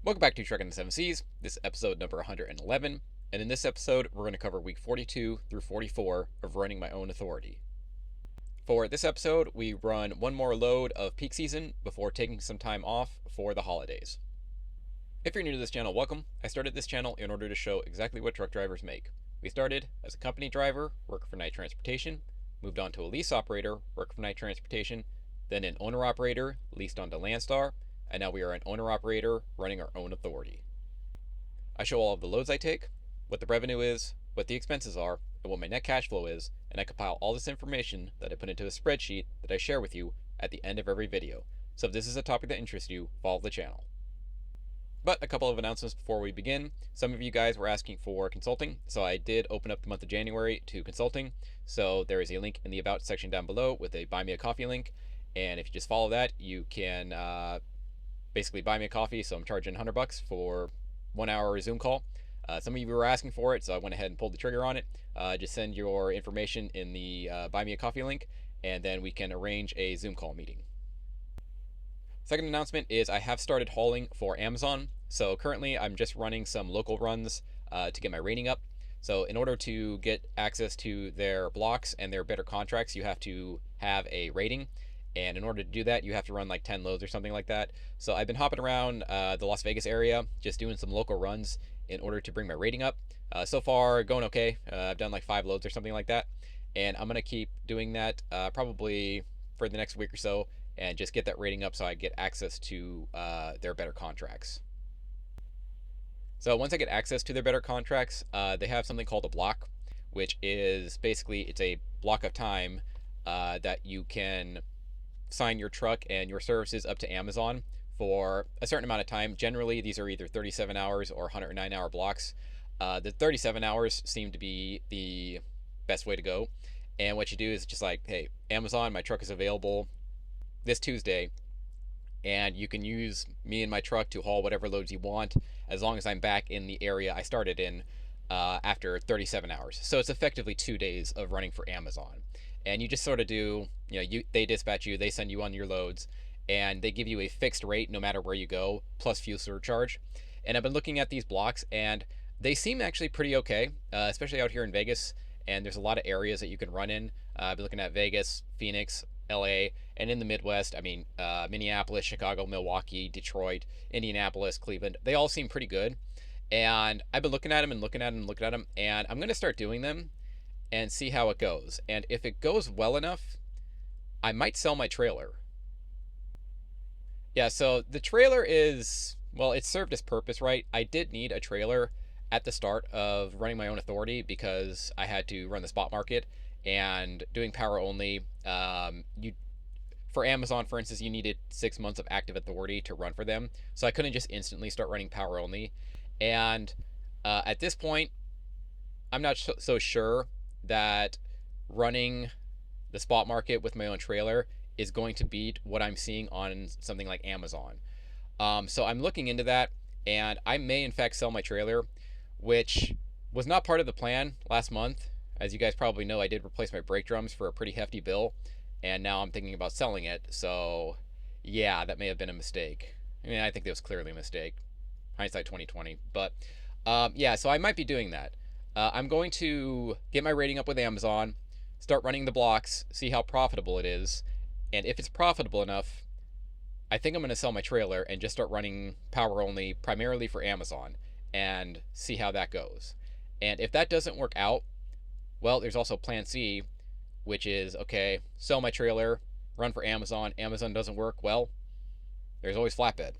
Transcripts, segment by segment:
Welcome back to Trucking the Seven Seas. This is episode number 111, and in this episode, we're going to cover week 42 through 44 of running my own authority. For this episode, we run one more load of peak season before taking some time off for the holidays. If you're new to this channel, welcome. I started this channel in order to show exactly what truck drivers make. We started as a company driver, working for night transportation, moved on to a lease operator, working for night transportation, then an owner-operator, leased onto Landstar, and now we are an owner-operator running our own authority. I show all of the loads I take, what the revenue is, what the expenses are, and what my net cash flow is, and I compile all this information that I put into a spreadsheet that I share with you at the end of every video. So if this is a topic that interests you, follow the channel. But a couple of announcements before we begin. Some of you guys were asking for consulting, so I did open up the month of January to consulting. So there is a link in the About section down below with a Buy Me a Coffee link, and if you just follow that, you can basically buy me a coffee. So I'm charging $100 for 1 hour Zoom call. Some of you were asking for it, so I went ahead and pulled the trigger on it. Just send your information in the Buy Me a Coffee link, and then we can arrange a Zoom call meeting. Second announcement is I have started hauling for Amazon. So currently I'm just running some local runs to get my rating up. So in order to get access to their blocks and their better contracts, you have to have a rating. And in order to do that, you have to run like 10 loads or something like that. So I've been hopping around the Las Vegas area, just doing some local runs in order to bring my rating up. So far, going okay. I've done like 5 loads or something like that. And I'm going to keep doing that probably for the next week or so and just get that rating up so I get access to their better contracts. So once I get access to their better contracts, they have something called a block, which is basically it's a block of time that you can sign your truck and your services up to Amazon for a certain amount of time. Generally, these are either 37 hours or 109-hour blocks. The 37 hours seem to be the best way to go. And what you do is just like, hey, Amazon, my truck is available this Tuesday, and you can use me and my truck to haul whatever loads you want as long as I'm back in the area I started in after 37 hours. So it's effectively 2 days of running for Amazon. And you just sort of do, they dispatch you, they send you on your loads, and they give you a fixed rate no matter where you go, plus fuel surcharge. And I've been looking at these blocks, and they seem actually pretty okay, especially out here in Vegas. And there's a lot of areas that you can run in. I've been looking at Vegas, Phoenix, LA, and in the Midwest, Minneapolis, Chicago, Milwaukee, Detroit, Indianapolis, Cleveland. They all seem pretty good. And I've been looking at them and looking at them and looking at them, and I'm going to start doing them and see how it goes. And if it goes well enough, I might sell my trailer. Yeah, so the trailer is, well, it served its purpose, right? I did need a trailer at the start of running my own authority because I had to run the spot market and doing power only. For Amazon, for instance, you needed 6 months of active authority to run for them. So I couldn't just instantly start running power only. And at this point, I'm not so sure that running the spot market with my own trailer is going to beat what I'm seeing on something like Amazon. So I'm looking into that, and I may in fact sell my trailer, which was not part of the plan last month. As you guys probably know, I did replace my brake drums for a pretty hefty bill, and now I'm thinking about selling it. So yeah, that may have been a mistake. I mean, I think that was clearly a mistake. Hindsight 2020. But yeah, so I might be doing that. I'm going to get my rating up with Amazon, start running the blocks, see how profitable it is, and if it's profitable enough, I think I'm going to sell my trailer and just start running power only primarily for Amazon and see how that goes. And if that doesn't work out, well, there's also plan C, which is, okay, sell my trailer, run for Amazon. Amazon doesn't work, well, there's always flatbed.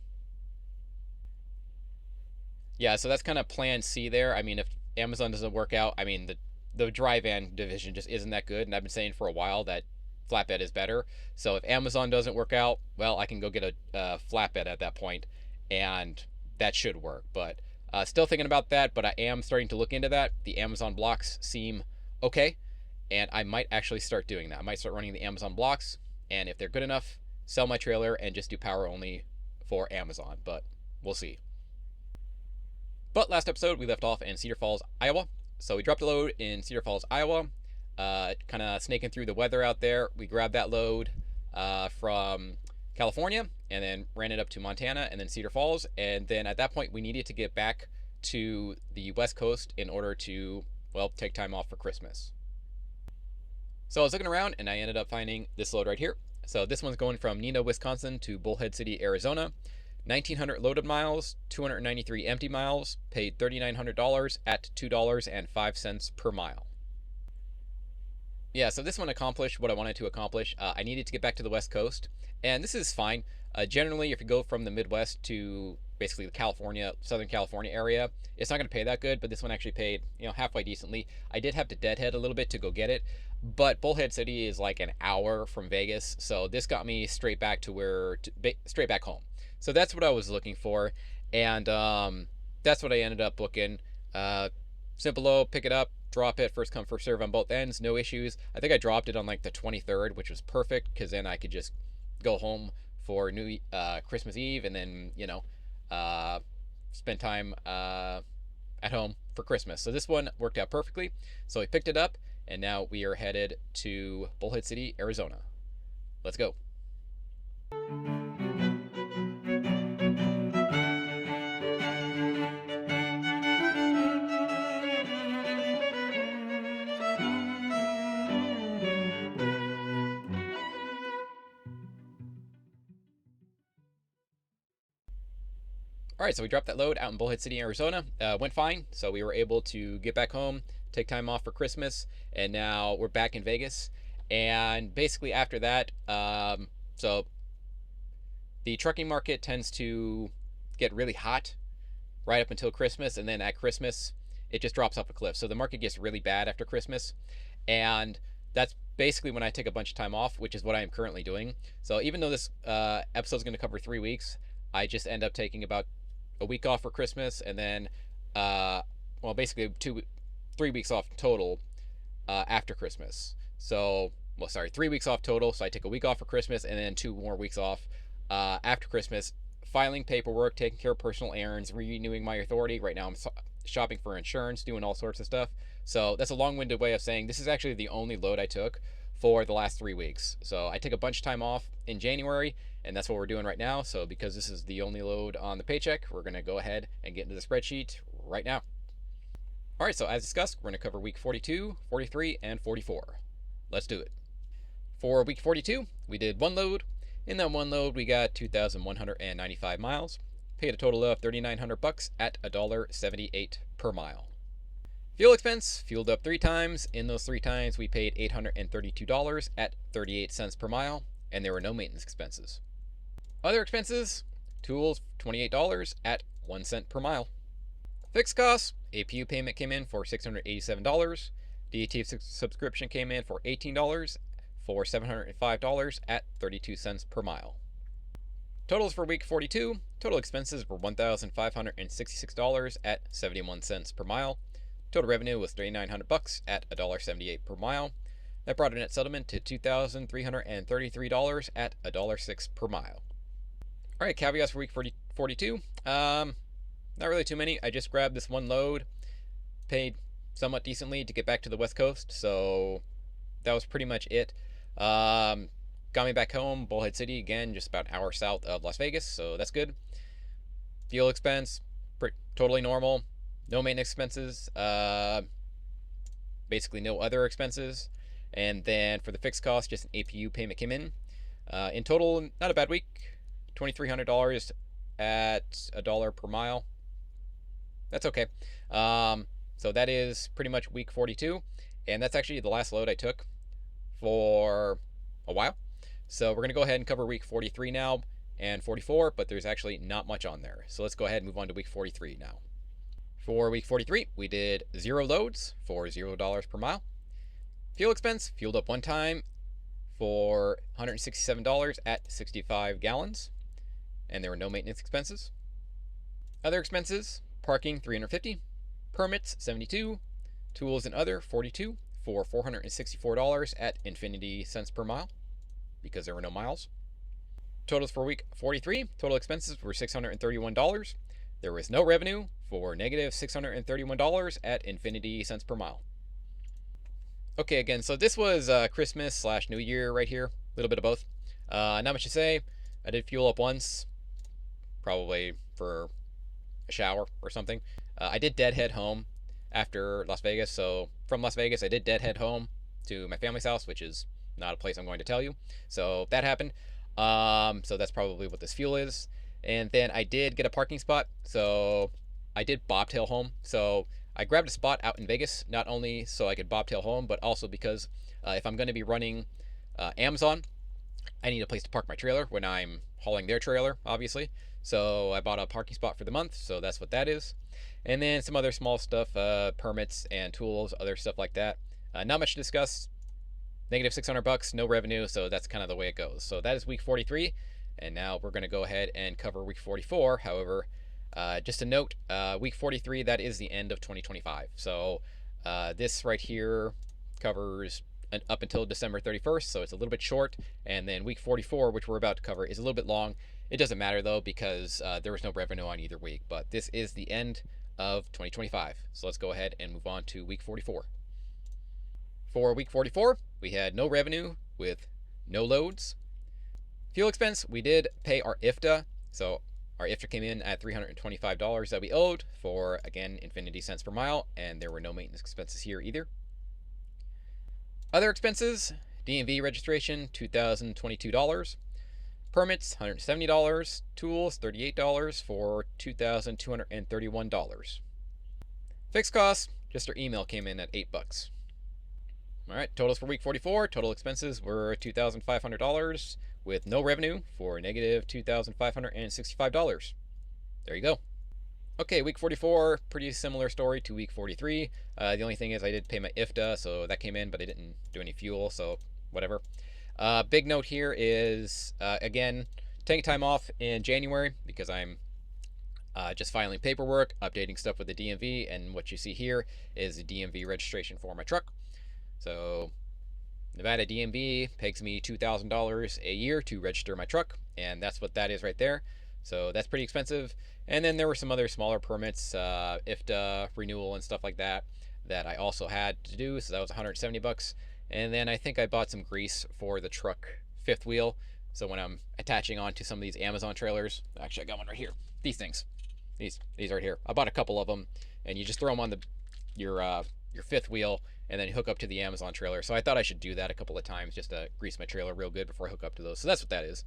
Yeah, so that's kind of plan C there. I mean, if Amazon doesn't work out, I mean, the dry van division just isn't that good, and I've been saying for a while that flatbed is better. So if Amazon doesn't work out, well, I can go get a flatbed at that point, and that should work. But still thinking about that, but I am starting to look into that. The Amazon blocks seem okay, and I might actually start doing that. I might start running the Amazon blocks, and if they're good enough, sell my trailer and just do power only for Amazon, but we'll see. But last episode, we left off in Cedar Falls, Iowa. So we dropped a load in Cedar Falls, Iowa, kind of snaking through the weather out there. We grabbed that load from California, and then ran it up to Montana and then Cedar Falls. And then at that point, we needed to get back to the West Coast in order to, well, take time off for Christmas. So I was looking around and I ended up finding this load right here. So this one's going from Neenah, Wisconsin to Bullhead City, Arizona. 1,900 loaded miles, 293 empty miles, paid $3,900 at $2.05 per mile. Yeah, so this one accomplished what I wanted to accomplish. I needed to get back to the West Coast, and this is fine. Generally, if you go from the Midwest to basically the California, Southern California area, it's not going to pay that good, but this one actually paid, halfway decently. I did have to deadhead a little bit to go get it, but Bullhead City is like an hour from Vegas, so this got me straight back to straight back home. So that's what I was looking for, and that's what I ended up booking. Simple load, pick it up, drop it, first come first serve on both ends, no issues. I think I dropped it on like the 23rd, which was perfect because then I could just go home for Christmas Eve and then spend time at home for Christmas. So this one worked out perfectly. So we picked it up and now we are headed to Bullhead City, Arizona. Let's go. All right, so we dropped that load out in Bullhead City, Arizona. Went fine, so we were able to get back home, take time off for Christmas, and now we're back in Vegas. And basically after that, so the trucking market tends to get really hot right up until Christmas, and then at Christmas, it just drops off a cliff. So the market gets really bad after Christmas, and that's basically when I take a bunch of time off, which is what I am currently doing. So even though this episode is going to cover 3 weeks, I just end up taking about a week off for Christmas, and then, basically 3 weeks off total after Christmas. So, 3 weeks off total. So I take a week off for Christmas, and then 2 more weeks off after Christmas, filing paperwork, taking care of personal errands, renewing my authority. Right now, I'm shopping for insurance, doing all sorts of stuff. So that's a long-winded way of saying this is actually the only load I took for the last 3 weeks. So I took a bunch of time off in January, and that's what we're doing right now. So because this is the only load on the paycheck, we're going to go ahead and get into the spreadsheet right now. All right, so as discussed, we're going to cover week 42, 43, and 44. Let's do it. For week 42, we did 1 load. In that 1 load, we got 2,195 miles. Paid a total of $3,900 at $1.78 per mile. Fuel expense, fueled up 3 times. In those 3 times, we paid $832 at 38 cents per mile, and there were no maintenance expenses. Other expenses, tools, $28 at 1 cent per mile. Fixed costs, APU payment came in for $687. DAT subscription came in for $18 for $705 at 32 cents per mile. Totals for week 42, total expenses were $1,566 at 71 cents per mile. Total revenue was $3,900 at $1.78 per mile. That brought a net settlement to $2,333 at $1.06 per mile. All right, caveats for week 42. Not really too many. I just grabbed this 1 load, paid somewhat decently to get back to the West Coast, so that was pretty much it. Got me back home, Bullhead City, again, just about an hour south of Las Vegas, so that's good. Fuel expense, totally normal. No maintenance expenses, basically no other expenses. And then for the fixed cost, just an APU payment came in. In total, not a bad week. $2,300 at $1 per mile. That's okay. So that is pretty much week 42. And that's actually the last load I took for a while. So we're going to go ahead and cover week 43 now and 44, but there's actually not much on there. So let's go ahead and move on to week 43 now. For week 43, we did 0 loads for $0 per mile. Fuel expense, fueled up 1 time for $167 at 65 gallons, and there were no maintenance expenses. Other expenses, parking $350, permits $72, tools and other $42 for $464 at infinity cents per mile because there were no miles. Totals for week 43, total expenses were $631. There was no revenue for negative $631 at infinity cents per mile. Okay, again, so this was Christmas / New Year right here. A little bit of both. Not much to say. I did fuel up once, probably for a shower or something. I did deadhead home after Las Vegas. So from Las Vegas, I did deadhead home to my family's house, which is not a place I'm going to tell you. So that happened. So that's probably what this fuel is. And then I did get a parking spot. So I did bobtail home. So I grabbed a spot out in Vegas, not only so I could bobtail home, but also because if I'm going to be running Amazon, I need a place to park my trailer when I'm hauling their trailer, obviously. So I bought a parking spot for the month, so that's what that is. And then some other small stuff, permits and tools, other stuff like that. Not much to discuss. Negative $600, no revenue, so that's kind of the way it goes. So that is week 43, and now we're going to go ahead and cover week 44. However, just a note, week 43, that is the end of 2025. So this right here covers up until December 31st, so it's a little bit short. And then week 44, which we're about to cover, is a little bit long. It doesn't matter though, because there was no revenue on either week, but this is the end of 2025. So let's go ahead and move on to week 44. For week 44, we had no revenue with no loads. Fuel expense, we did pay our IFTA. So our IFTA came in at $325 that we owed for, again, infinity cents per mile, and there were no maintenance expenses here either. Other expenses, DMV registration, $2,022. Permits, $170. Tools, $38 for $2,231. Fixed costs, just our email came in at $8. All right, totals for week 44. Total expenses were $2,500 with no revenue for negative $2,565. There you go. Okay, week 44, pretty similar story to week 43. The only thing is I did pay my IFTA, so that came in, but I didn't do any fuel, so whatever. Big note here is, again, taking time off in January because I'm just filing paperwork, updating stuff with the DMV, and what you see here is the DMV registration for my truck. So Nevada DMV pays me $2,000 a year to register my truck, and that's what that is right there. So that's pretty expensive. And then there were some other smaller permits, IFTA renewal and stuff like that, that I also had to do. So that was $170. And then I think I bought some grease for the truck fifth wheel. So when I'm attaching onto some of these Amazon trailers, actually I got one right here. These things, these right here. I bought a couple of them, and you just throw them on your fifth wheel, and then hook up to the Amazon trailer. So I thought I should do that a couple of times just to grease my trailer real good before I hook up to those. So that's what that is.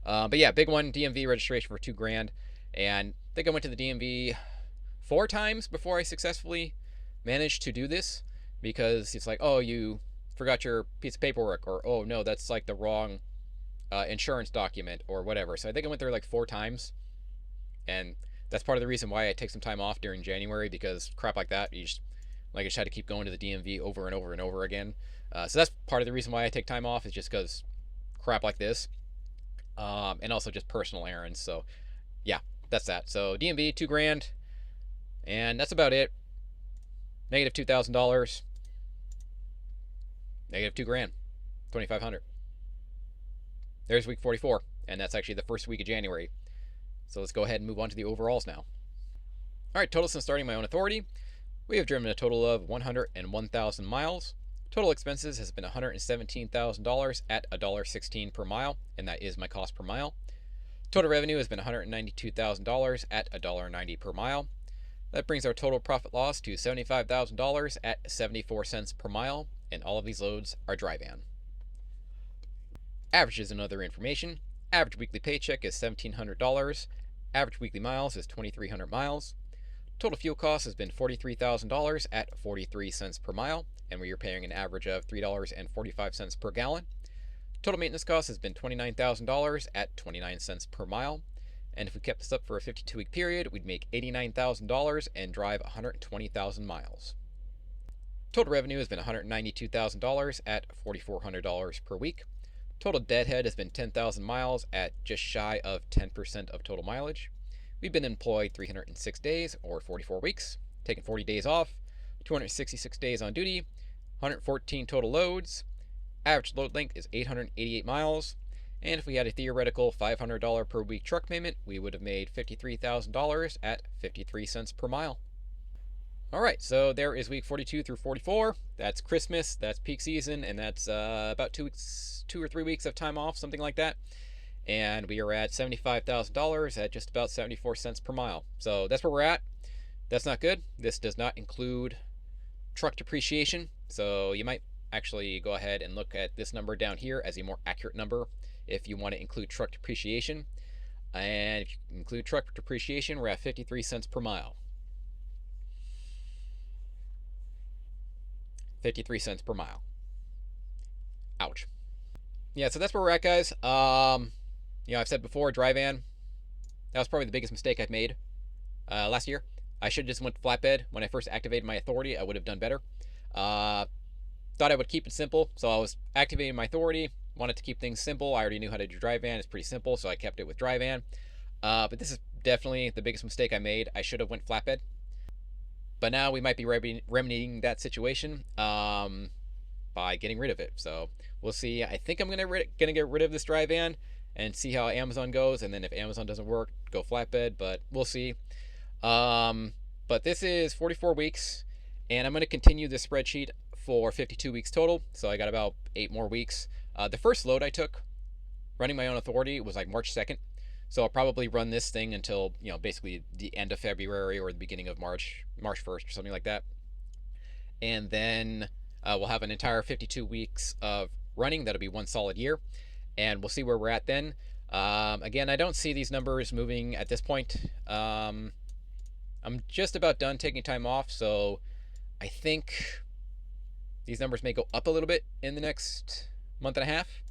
But yeah, big one, DMV registration for $2,000. And I think I went to the DMV 4 times before I successfully managed to do this, because it's like, oh, you forgot your piece of paperwork, or oh no, that's like the wrong insurance document or whatever. So I think I went there like 4 times. And that's part of the reason why I take some time off during January, because crap like that, you just had to keep going to the DMV over and over and over again. So that's part of the reason why I take time off, is just because crap like this. And also just personal errands. So yeah, that's that. So DMV, $2,000. And that's about it. Negative $2,000. Negative $2,000. $2,500. There's week 44. And that's actually the first week of January. So let's go ahead and move on to the overalls now. All right, total since starting my own authority. We have driven a total of 101,000 miles. Total expenses has been $117,000 at $1.16 per mile, and that is my cost per mile. Total revenue has been $192,000 at $1.90 per mile. That brings our total profit loss to $75,000 at 74 cents per mile, and all of these loads are dry van. Averages and other information. Average weekly paycheck is $1,700. Average weekly miles is 2,300 miles. Total fuel cost has been $43,000 at 43 cents per mile, and we are paying an average of $3.45 per gallon. Total maintenance cost has been $29,000 at 29 cents per mile, and if we kept this up for a 52-week period, we'd make $89,000 and drive 120,000 miles. Total revenue has been $192,000 at $4,400 per week. Total deadhead has been 10,000 miles at just shy of 10% of total mileage. We've been employed 306 days, or 44 weeks, taken 40 days off, 266 days on duty, 114 total loads. Average load length is 888 miles, and if we had a theoretical $500 per week truck payment, we would have made $53,000 at 53 cents per mile. All right, so there is week 42 through 44. That's Christmas, that's peak season, and that's about 2 or 3 weeks of time off, something like that. and we are at $75,000 at just about 74 cents per mile. So that's where we're at. That's not good. This does not include truck depreciation, so you might actually go ahead and look at this number down here as a more accurate number if you want to include truck depreciation. And if you include truck depreciation, we're at 53 cents per mile. 53 cents per mile. Ouch. Yeah, so that's where we're at, guys. I've said before, dry van, that was probably the biggest mistake I've made last year. I should have just went flatbed. When I first activated my authority, I would have done better. Thought I would keep it simple, so I was activating my authority, wanted to keep things simple. I already knew how to do dry van. It's pretty simple, so I kept it with dry van. But this is definitely the biggest mistake I made. I should have went flatbed. But now we might be remedying that situation by getting rid of it. So we'll see. I think I'm gonna get rid of this dry van and see how Amazon goes. And then if Amazon doesn't work, go flatbed. But we'll see. But this is 44 weeks, and I'm gonna continue this spreadsheet for 52 weeks total. So I got about 8 more weeks. The first load I took, running my own authority, was like March 2nd. So I'll probably run this thing until, basically the end of February or the beginning of March 1st or something like that. And then we'll have an entire 52 weeks of running. That'll be one solid year. And we'll see where we're at then. Again, I don't see these numbers moving at this point. I'm just about done taking time off. So I think these numbers may go up a little bit in the next month and a half.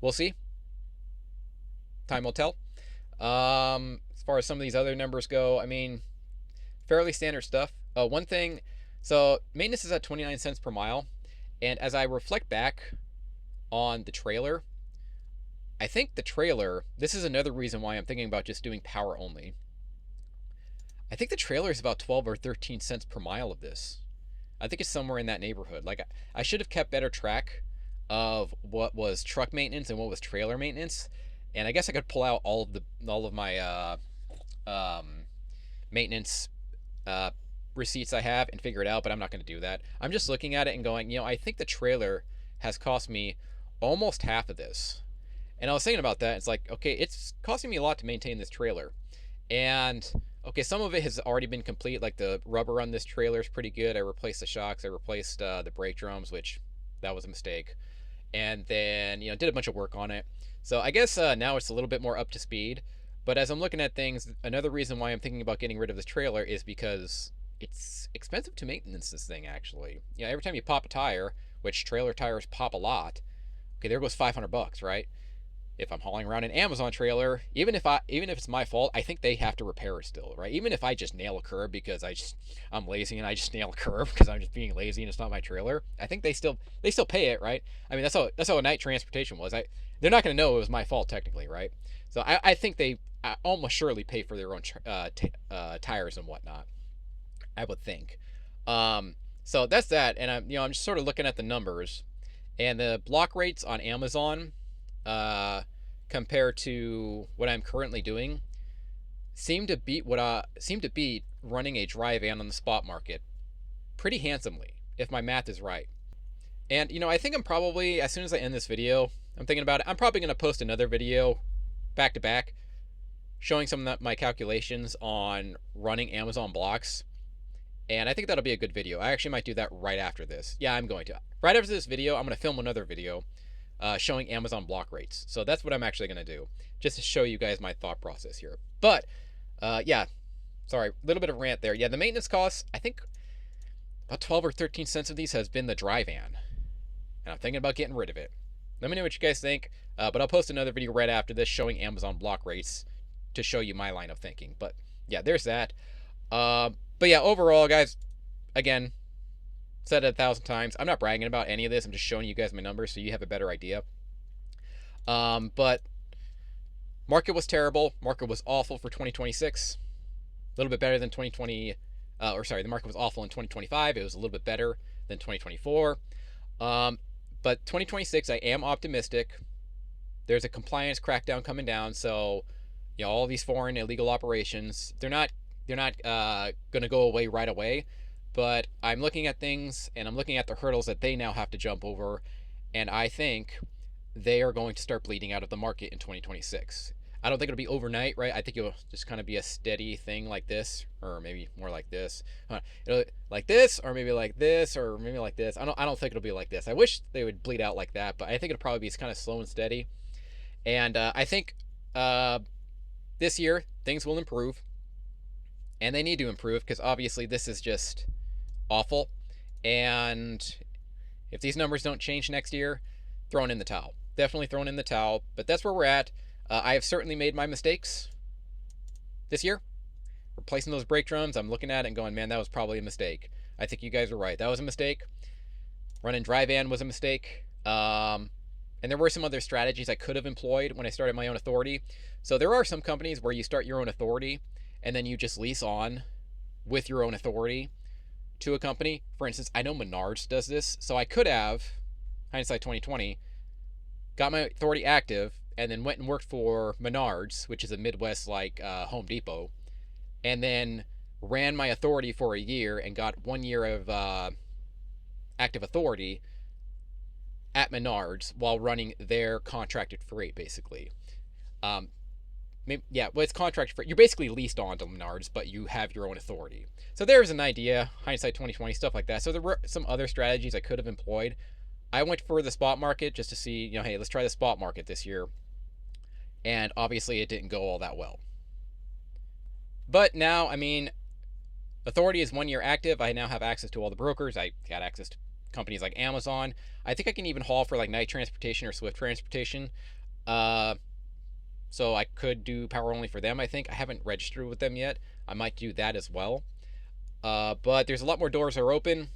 We'll see. Time will tell. As far as some of these other numbers go, I mean, fairly standard stuff. One thing, so maintenance is at 29 cents per mile. And as I reflect back on the trailer, I think the trailer, this is another reason why I'm thinking about just doing power only. I think the trailer is about 12 or 13 cents per mile of this. I think it's somewhere in that neighborhood. Like, I should have kept better track of what was truck maintenance and what was trailer maintenance. And I guess I could pull out all of my maintenance receipts I have and figure it out, but I'm not going to do that. I'm just looking at it and going, I think the trailer has cost me almost half of this. And I was thinking about that. It's like, okay, it's costing me a lot to maintain this trailer. And okay, some of it has already been complete. Like the rubber on this trailer is pretty good. I replaced the shocks. I replaced the brake drums, which that was a mistake. And then, did a bunch of work on it. So I guess now it's a little bit more up to speed. But as I'm looking at things, another reason why I'm thinking about getting rid of this trailer is because it's expensive to maintenance this thing, actually. Every time you pop a tire, which trailer tires pop a lot, okay, there goes $500, right? If I'm hauling around an Amazon trailer, even if it's my fault, I think they have to repair it still, right? Even if I just nail a curb because I'm lazy and I just nail a curb because I'm just being lazy and it's not my trailer, I think they still pay it, right? I mean, that's how night transportation was. They're not going to know it was my fault technically, right? So I think they almost surely pay for their own tires and whatnot. I would think. So that's that, and I'm just sort of looking at the numbers, and the block rates on Amazon, compared to what I'm currently doing, seem to beat running a dry van on the spot market pretty handsomely, if my math is right. And I think I'm probably, as soon as I end this video, I'm thinking about it, I'm probably going to post another video back to back showing some of my calculations on running Amazon blocks. And I think that'll be a good video. I actually might do that right after this. Yeah, I'm going to. Right after this video, I'm going to film another video showing Amazon block rates. So that's what I'm actually going to do, just to show you guys my thought process here. But, yeah, sorry, a little bit of rant there. Yeah, the maintenance costs, I think about 12 or 13 cents of these has been the dry van. And I'm thinking about getting rid of it. Let me know what you guys think. But I'll post another video right after this showing Amazon block rates to show you my line of thinking. But, yeah, there's that. But yeah, overall, guys, again, said it 1,000 times. I'm not bragging about any of this. I'm just showing you guys my numbers so you have a better idea. But market was terrible. Market was awful for 2026. A little bit better than 2020. The market was awful in 2025. It was a little bit better than 2024. But 2026, I am optimistic. There's a compliance crackdown coming down. So, all these foreign illegal operations, they're not going to go away right away, but I'm looking at things and I'm looking at the hurdles that they now have to jump over, and I think they are going to start bleeding out of the market in 2026. I don't think it'll be overnight, right? I think it'll just kind of be a steady thing like this, or maybe more like this. It'll, like this, or maybe like this, or maybe like this. I don't think it'll be like this. I wish they would bleed out like that, but I think it'll probably be kind of slow and steady. And I think this year things will improve, and they need to improve because obviously this is just awful. And if these numbers don't change next year, throwing in the towel. Definitely throwing in the towel. But that's where we're at. I have certainly made my mistakes this year. Replacing those brake drums, I'm looking at it and going, man, that was probably a mistake. I think you guys were right. That was a mistake. Running dry van was a mistake. And there were some other strategies I could have employed when I started my own authority. So there are some companies where you start your own authority and then you just lease on with your own authority to a company. For instance, I know Menards does this. So I could have, hindsight 2020, got my authority active and then went and worked for Menards, which is a Midwest like Home Depot, and then ran my authority for a year and got 1 year of active authority at Menards while running their contracted freight, basically. Yeah, well, it's contracted freight. You're basically leased on to Menards, but you have your own authority. So there's an idea, hindsight 2020, stuff like that. So there were some other strategies I could have employed. I went for the spot market just to see, hey, let's try the spot market this year. And obviously it didn't go all that well. But now, authority is 1 year active. I now have access to all the brokers. I got access to companies like Amazon. I think I can even haul for like Night Transportation or Swift Transportation. So I could do power only for them, I think. I haven't registered with them yet. I might do that as well. But there's a lot more doors that are open.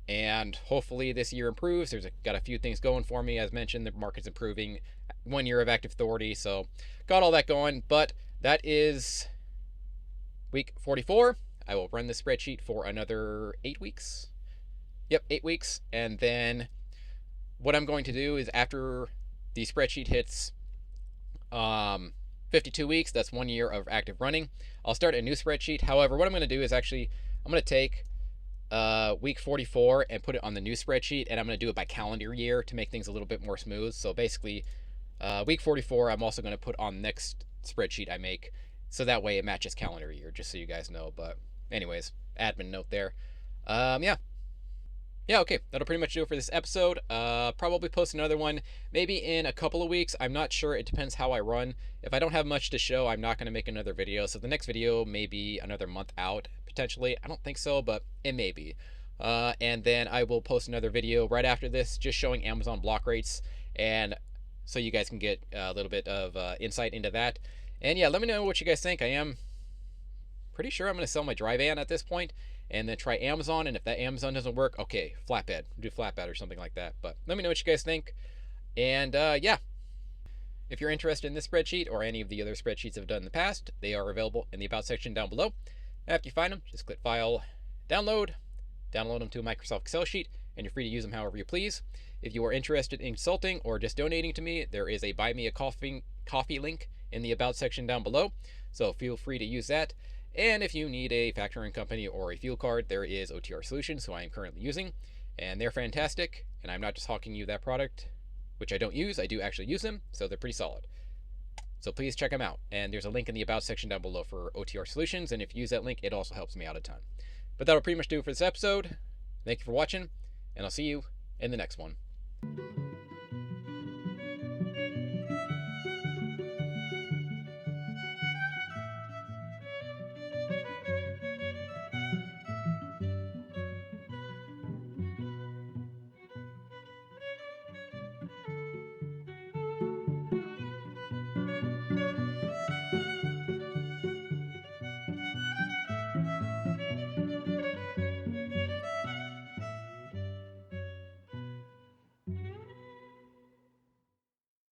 And hopefully this year improves. Got a few things going for me. As mentioned, the market's improving. 1 year of active authority. So got all that going. But that is week 44. I will run the spreadsheet for another 8 weeks. Yep, 8 weeks. And then what I'm going to do is after the spreadsheet hits 52 weeks, that's 1 year of active running, I'll start a new spreadsheet. However, what I'm going to do is I'm going to take week 44 and put it on the new spreadsheet, and I'm going to do it by calendar year to make things a little bit more smooth. So basically, week 44 I'm also going to put on next spreadsheet I make, so that way it matches calendar year, just so you guys know. But anyways, admin note there. Yeah, okay, that'll pretty much do it for this episode. Probably post another one maybe in a couple of weeks. I'm not sure. It depends how I run. If I don't have much to show, I'm not going to make another video. So the next video may be another month out, potentially. I don't think so, but it may be. And then I will post another video right after this, just showing Amazon block rates, and so you guys can get a little bit of insight into that. And yeah, let me know what you guys think. I am pretty sure I'm going to sell my dry van at this point, and then try Amazon. And if that Amazon doesn't work, okay, flatbed. Do flatbed or something like that. But let me know what you guys think. And yeah, if you're interested in this spreadsheet or any of the other spreadsheets I've done in the past, they are available in the About section down below. After you find them, just click File, Download them to a Microsoft Excel sheet, and you're free to use them however you please. If you are interested in consulting or just donating to me, there is a Buy Me a Coffee link in the About section down below, so feel free to use that. And if you need a factoring company or a fuel card, there is OTR Solutions, who I am currently using, and they're fantastic. And I'm not just hawking you that product, which I don't use. I do actually use them, so they're pretty solid. So please check them out. And there's a link in the About section down below for OTR Solutions, and if you use that link, it also helps me out a ton. But that'll pretty much do it for this episode. Thank you for watching, and I'll see you in the next one.